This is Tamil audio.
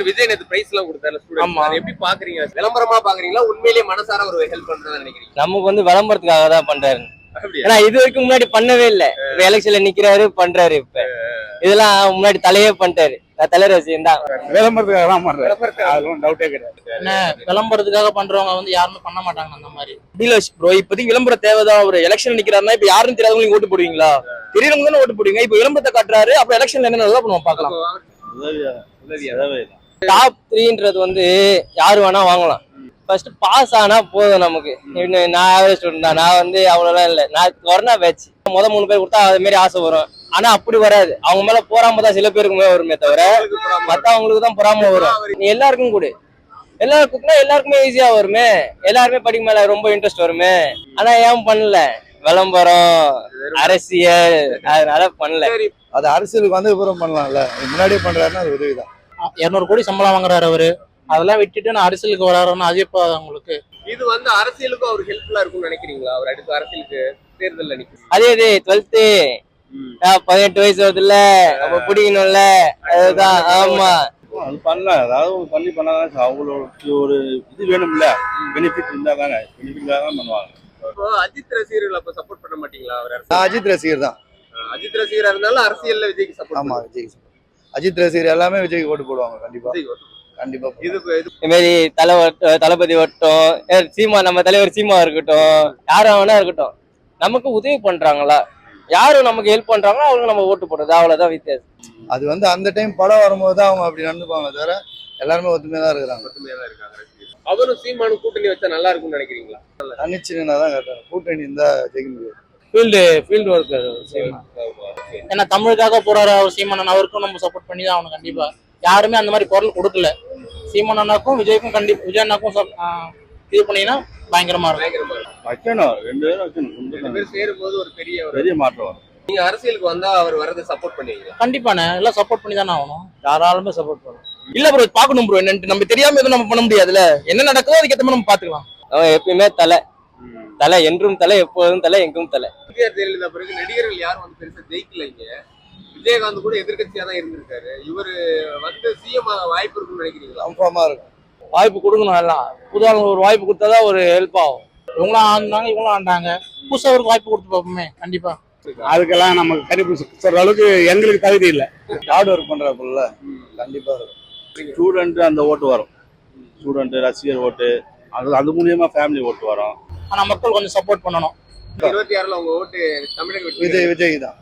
விஜய் நேத்து பிரைஸ் எல்லாம் கொடுத்தாரு ஸ்டூடெண்ட். அதை எப்படி பாக்குறீங்க? விளம்பரமா பாக்குறீங்களா இல்ல மனசார ஒரு ஹெல்ப் பண்றதா நினைக்கிறீங்க? நமக்கு வந்து விளம்பரத்துக்காக தான் பண்றாரு. ஏன்னா இது வரைக்கும் முன்னாடி பண்ணவே இல்ல. இப்ப எலெக்ஷன்ல நிக்கிறாரு பண்றாரு. இப்ப இதெல்லாம் முன்னாடி தலையே பண்ணிட்டாரு. தலைவர் வச்சு தான் விளம்பரத்துக்காக தான் பண்றாரு. அதுல டவுட்டே கிடையாது. என்ன விளம்பரத்துக்காக பண்றவங்க வந்து யாருமே பண்ண மாட்டாங்க அந்த மாதிரி. டீலர்ஸ் ப்ரோ, இப்போதைக்கு விளம்பரம் தேவைதான். ஒரு எலெக்ஷன் நிக்கிறாருன்னா இப்ப யாருன்னு தெரியாதவங்க ஓட்டு போடுவீங்களா? தெரியறவங்க தானே ஓட்டு போடுவீங்க. இப்ப விளம்பரத்தை காட்டுறாரு, அப்ப எலெக்ஷன்ல என்ன நல்லா பண்ணுவோம் பாக்கலாம். டாப் 3ன்றது வந்து யாரு வேணா வாங்கலாம். ஃபர்ஸ்ட் பாஸ் ஆனா போதும் நமக்கு. நான் ஆவரேஜ் ஸ்டூடெண்ட் தான். நான் வந்து அவ்வளவுலாம் இல்லை. நான் கொரோனா பேட்ச். 3 பேர் கொடுத்தா அது மாதிரி ஆசை வரும். ஆனா அப்படி வராது. அவங்க மேல போறாம தான் சில பேருக்கு மேல வருமே தவிர மத்தவங்களுக்கு தான் பொறாம வரும். நீ எல்லாருக்கும் கூட எல்லாருக்கும் எல்லாருக்குமே ஈஸியா வருமே. எல்லாருமே படிக்க மேல ரொம்ப இன்ட்ரெஸ்ட் வருமே. ஆனா ஏன் பண்ணல? விளம்பரம், அரசியல், அதனால பண்ணல. அது அரசியலுக்கு வந்து விவரம் பண்ணலாம்ல. முன்னாடியே பண்றாருன்னா அது உதவிதான். 200 கோடி சம்பளம் வாங்குறாரு அவரு. அதெல்லாம் விட்டுட்டு நான் அரசியலுக்கு வராருன்னா அது எப்போ உங்களுக்கு? இது வந்து அரசியலுக்கும் அவர் ஹெல்ப்ஃபுல்லா இருக்கும்னு நினைக்கிறீங்களா? அவர் அடுத்து அரசியலுக்கு தேர்தல் நினைக்கிறீங்க? அதே 12th 18 வயசு வருதுல்ல, அப்ப பிடிக்கணும்ல. அதுதான். ஆமா, அது பண்ணலாம். அதாவது பண்ணாதான் அவங்களுக்கு ஒரு இது வேணும்ல. பெனிஃபிட் இருந்தா தானே. பெனிஃபிட்காக தான் பண்ணுவாங்க. இப்போ அஜித் ரசிகர்கள் அப்ப சப்போர்ட் பண்ண மாட்டீங்களா? அவர் நான் அஜித் ரசிகர் தான். அஜித் ரசிகரா இருந்தாலும் அரசியல்ல விஜய்க்கு சப்போர்ட். ஆமா, விஜய் அஜித் ரசிகர் எல்லாமே விஜய்க்கு ஓட்டு போடுவாங்க. கண்டிப்பா கண்டிப்பா. இது மாதிரி தளபதி வட்டம் சீமா, நம்ம தலைவர் சீமா இருக்கட்டும், யாரும் வேணா இருக்கட்டும், நமக்கு உதவி பண்றாங்களா, யாரும் நமக்கு ஹெல்ப் பண்றாங்களோ அவங்க நம்ம ஓட்டு போடுறது. அவ்வளவுதான் வித்தியாசம். அது வந்து அந்த டைம் படம் வரும்போது தான் அவங்க அப்படி நடந்துப்பாங்க. தவிர எல்லாருமே ஒத்துமையா தான் இருக்காங்க. அவரும் சீமானு கூட்டணி வச்சா நல்லா இருக்கும்னு நினைக்கிறீங்களா? தனிச்சுன்னா தான் கரெக்டாக. கூட்டணி இருந்தா ஜெயிக்க முடியாது. ஃபீல்டு ஒர்க் சீமான். ஏன்னா தமிழுக்காக போறாரு அவர் சீமானன். அவருக்கும் நம்ம சப்போர்ட் பண்ணி தான் அவனு. கண்டிப்பா யாருமே அந்த மாதிரி குரல் கொடுக்கல. சீமானண்ணாக்கும் விஜய்க்கும் விஜய் அண்ணாக்கும் இது பண்ணீங்கன்னா பயங்கரமா இருக்கும். வைக்கணும், 2 பேரும் வைக்கணும். 2 பேர் சேரும்போது ஒரு பெரிய மாற்றம் வரும். நீங்க அரசியலுக்கு வந்தா அவர் வரதை சப்போர்ட் பண்ணுவீங்களா? கண்டிப்பாண்ணே, எல்லாம் சப்போர்ட் பண்ணி தானே ஆகணும். தாராளமா சப்போர்ட் பண்ணும். இல்ல ப்ரோ, பாக்கணும் ப்ரோ. என்னன்னு நம்ம தெரியாம எதுவும் நம்ம பண்ண முடியாதுல்ல. என்ன நடக்குதோ அதுக்கேற்ற மாதிரி நம்ம பாத்துக்கலாம். அவன் எப்பயுமே தலை என்றும் தலை, எப்போதும் தலை, எங்கும் தலை. ஜெயலலிதா பிறகு நடிகர்கள் யாரும் வந்து பெருசா ஜெயிக்கலைங்க. விஜயகாந்த் கூட எதிர்கட்சியா தான் இருந்திருக்காரு. இவரு வந்து சிஎம் வாய்ப்பு இருக்குன்னு நினைக்கிறீங்களா? கன்ஃபார்மா இருக்கும். வாய்ப்பு கொடுக்கணும். எல்லாம் புது ஒரு வாய்ப்பு கொடுத்தாதான் ஒரு ஹெல்ப் ஆகும். இவங்களும் ஆண்டாங்க, இவங்களும் ஆண்டாங்க. புதுசாக வாய்ப்பு கொடுத்து பார்ப்போமே. கண்டிப்பா அதுக்கெல்லாம் நமக்கு கணிப்பு சொல்ற அளவுக்கு எங்களுக்கு தகுதி இல்லை. ஹார்ட் ஒர்க் பண்றப்பல கண்டிப்பா இருக்கும். ஸ்டூடெண்ட் அந்த ஓட்டு வரும். ஸ்டூடெண்ட் ரசிகர் ஓட்டு, அது மூலியமா ஃபேமிலி ஓட்டு வரும். ஆனா மக்கள் கொஞ்சம் சப்போர்ட் பண்ணணும். 26ல உங்க ஓட்டு தமிழக விஜய் தான்.